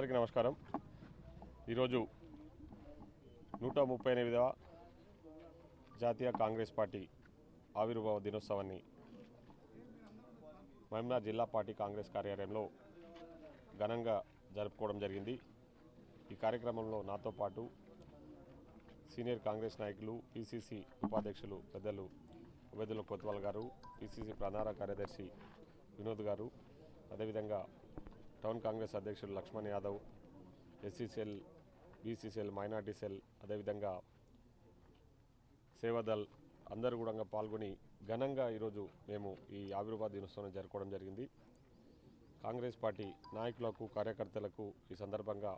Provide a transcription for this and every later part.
అందరికీ నమస్కారం. ఈరోజు 138వ జాతీయ కాంగ్రెస్ పార్టీ ఆవిర్భావ దినోత్సవాన్ని మహబూబ్నగర్ జిల్లా పార్టీ కాంగ్రెస్ కార్యాలయంలో ఘనంగా జరుపుకోవడం జరిగింది. ఈ కార్యక్రమంలో నాతో పాటు సీనియర్ కాంగ్రెస్ నాయకులు, పిసిసి ఉపాధ్యక్షులు పెద్దలు ఉబేదుల్లా కొత్వాల్ గారు, పిసిసి ప్రధాన కార్యదర్శి వినోద్ గారు, అదేవిధంగా టౌన్ కాంగ్రెస్ అధ్యక్షులు Lakshman Yadav, SCCL, BCCL, minority cell, అదేవిధంగా సేవాదల్ అందరూ కూడా పాల్గొని ఘనంగా ఈరోజు మేము ఈ ఆవిర్భావ దినోత్సవాన్ని జరుపుకోవడం జరిగింది. కాంగ్రెస్ పార్టీ నాయకులకు, కార్యకర్తలకు ఈ సందర్భంగా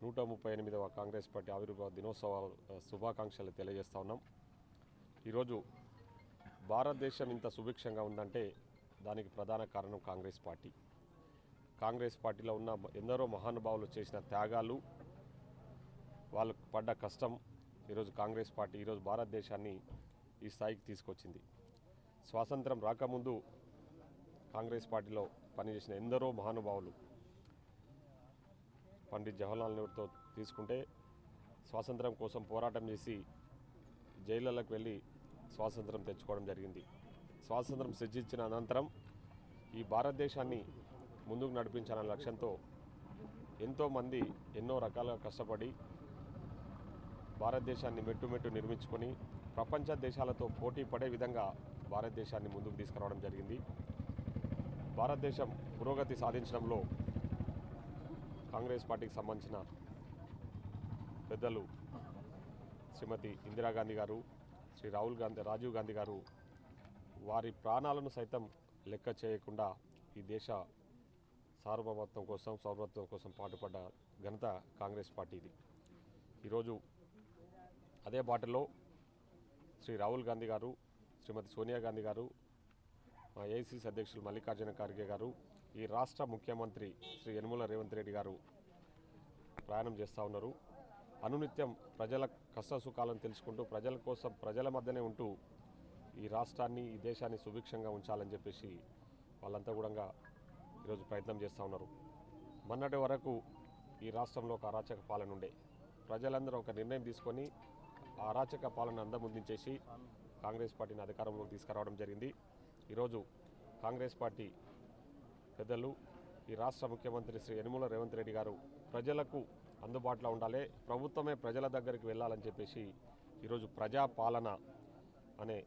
138వ కాంగ్రెస్ పార్టీ ఆవిర్భావ దినోత్సవ శుభాకాంక్షలు తెలియజేస్తా ఉన్నాం. ఈరోజు భారతదేశం ఇంత సుభిక్షంగా ఉందంటే దానికి ప్రధాన కారణం కాంగ్రెస్ పార్టీ. కాంగ్రెస్ పార్టీలో ఉన్న ఎందరో మహానుభావులు చేసిన త్యాగాలు, వాళ్ళకు పడ్డ కష్టం ఈరోజు కాంగ్రెస్ పార్టీ ఈరోజు భారతదేశాన్ని ఈ స్థాయికి తీసుకొచ్చింది. స్వాతంత్రం రాకముందు కాంగ్రెస్ పార్టీలో పనిచేసిన ఎందరో మహానుభావులు, పండిత్ జవహర్లాల్ నెహ్రూతో తీసుకుంటే స్వాతంత్రం కోసం పోరాటం చేసి జైళ్ళకు వెళ్ళి స్వాతంత్రం తెచ్చుకోవడం జరిగింది. స్వాతంత్రం సిద్ధించిన అనంతరం ఈ భారతదేశాన్ని ముందుకు నడిపించాలనే లక్ష్యంతో ఎంతోమంది ఎన్నో రకాలుగా కష్టపడి భారతదేశాన్ని మెట్టు నిర్మించుకొని ప్రపంచ దేశాలతో పోటీ పడే విధంగా భారతదేశాన్ని ముందుకు తీసుకురావడం జరిగింది. భారతదేశం పురోగతి సాధించడంలో కాంగ్రెస్ పార్టీకి సంబంధించిన పెద్దలు శ్రీమతి ఇందిరాగాంధీ గారు, శ్రీ రాజీవ్ గాంధీ గారు వారి ప్రాణాలను సైతం లెక్క చేయకుండా ఈ దేశ సార్వభౌమత్వం కోసం, సౌరభత్వం కోసం పాటుపడ్డ ఘనత కాంగ్రెస్ పార్టీది. ఈరోజు అదే బాటలో శ్రీ రాహుల్ గాంధీ గారు, శ్రీమతి సోనియా గాంధీ గారు, మా ఏఐసిసి అధ్యక్షులు మల్లికార్జున ఖార్గే గారు, ఈ రాష్ట్ర ముఖ్యమంత్రి శ్రీ యనమల రేవంత్ రెడ్డి గారు ప్రయాణం చేస్తూ ఉన్నారు. అనునిత్యం ప్రజల కష్ట సుఖాలను తెలుసుకుంటూ ప్రజల కోసం ప్రజల మధ్యనే ఉంటూ ఈ రాష్ట్రాన్ని, ఈ దేశాన్ని సుభిక్షంగా ఉంచాలని చెప్పేసి వాళ్ళంతా కూడా ఈరోజు ప్రయత్నం చేస్తూ ఉన్నారు. మొన్నటి వరకు ఈ రాష్ట్రంలో ఒక అరాచక పాలన ఉండే, ప్రజలందరూ ఒక నిర్ణయం తీసుకొని ఆ అరాచక పాలన అందముందించేసి కాంగ్రెస్ పార్టీని అధికారంలోకి తీసుకురావడం జరిగింది. ఈరోజు కాంగ్రెస్ పార్టీ పెద్దలు, ఈ రాష్ట్ర ముఖ్యమంత్రి శ్రీ యనమల రేవంత్ రెడ్డి గారు ప్రజలకు అందుబాటులో ఉండాలి, ప్రభుత్వమే ప్రజల దగ్గరికి వెళ్ళాలని చెప్పేసి ఈరోజు ప్రజాపాలన అనే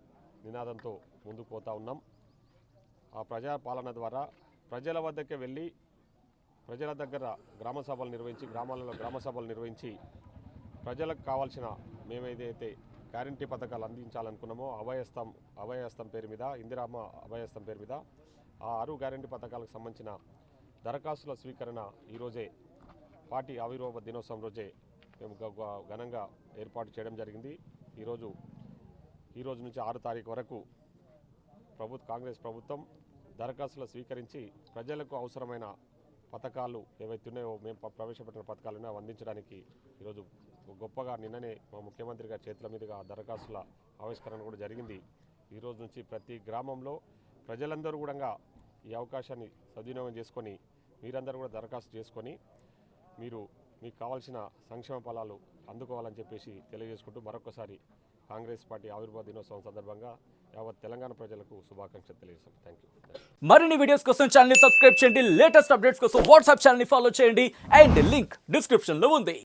నినాదంతో ముందుకు పోతూ ఉన్నాం. ఆ ప్రజాపాలన ద్వారా ప్రజల వద్దకే వెళ్ళి ప్రజల దగ్గర గ్రామాలలో గ్రామ సభలు నిర్వహించి ప్రజలకు కావాల్సిన మేమేదైతే గ్యారంటీ పథకాలు అందించాలనుకున్నామో అభయహస్తం పేరు మీద, ఇందిరామ్మ అభయహస్తం పేరు మీద ఆ 6 గ్యారంటీ పథకాలకు సంబంధించిన దరఖాస్తుల స్వీకరణ ఈరోజే పార్టీ ఆవిర్భావ దినోత్సవం రోజే మేము ఘనంగా ఏర్పాటు చేయడం జరిగింది. ఈరోజు నుంచి 6 తారీఖు వరకు కాంగ్రెస్ ప్రభుత్వం దరఖాస్తులు స్వీకరించి ప్రజలకు అవసరమైన పథకాలు ఏవైతే ఉన్నాయో, మేము ప్రవేశపెట్టిన పథకాలు ఉన్నాయో అందించడానికి ఈరోజు గొప్పగా నిన్ననే మా ముఖ్యమంత్రి గారి చేతుల మీదుగా దరఖాస్తుల ఆవిష్కరణ కూడా జరిగింది. ఈరోజు నుంచి ప్రతి గ్రామంలో ప్రజలందరూ కూడా ఈ అవకాశాన్ని సద్వినియోగం చేసుకొని మీరందరూ కూడా దరఖాస్తు చేసుకొని మీకు కావాల్సిన సంక్షేమ ఫలాలు అందుకోవాలని చెప్పేసి తెలియజేసుకుంటూ మరొకసారి కాంగ్రెస్ పార్టీ ఆవిర్భావ దినోత్సవం సందర్భంగా యావత్ తెలంగాణ ప్రజలకు శుభాకాంక్షలు తెలియజేస్తాం. Thank you. మరిన్ని వీడియోస్ కోసం ఛానల్ ని సబ్స్క్రైబ్ చేయండి, లేటెస్ట్ అప్డేట్స్ కోసం వాట్సాప్ ఛానల్ ని ఫాలో చేయండి అండ్ లింక్ డిస్క్రిప్షన్ లో ఉంది.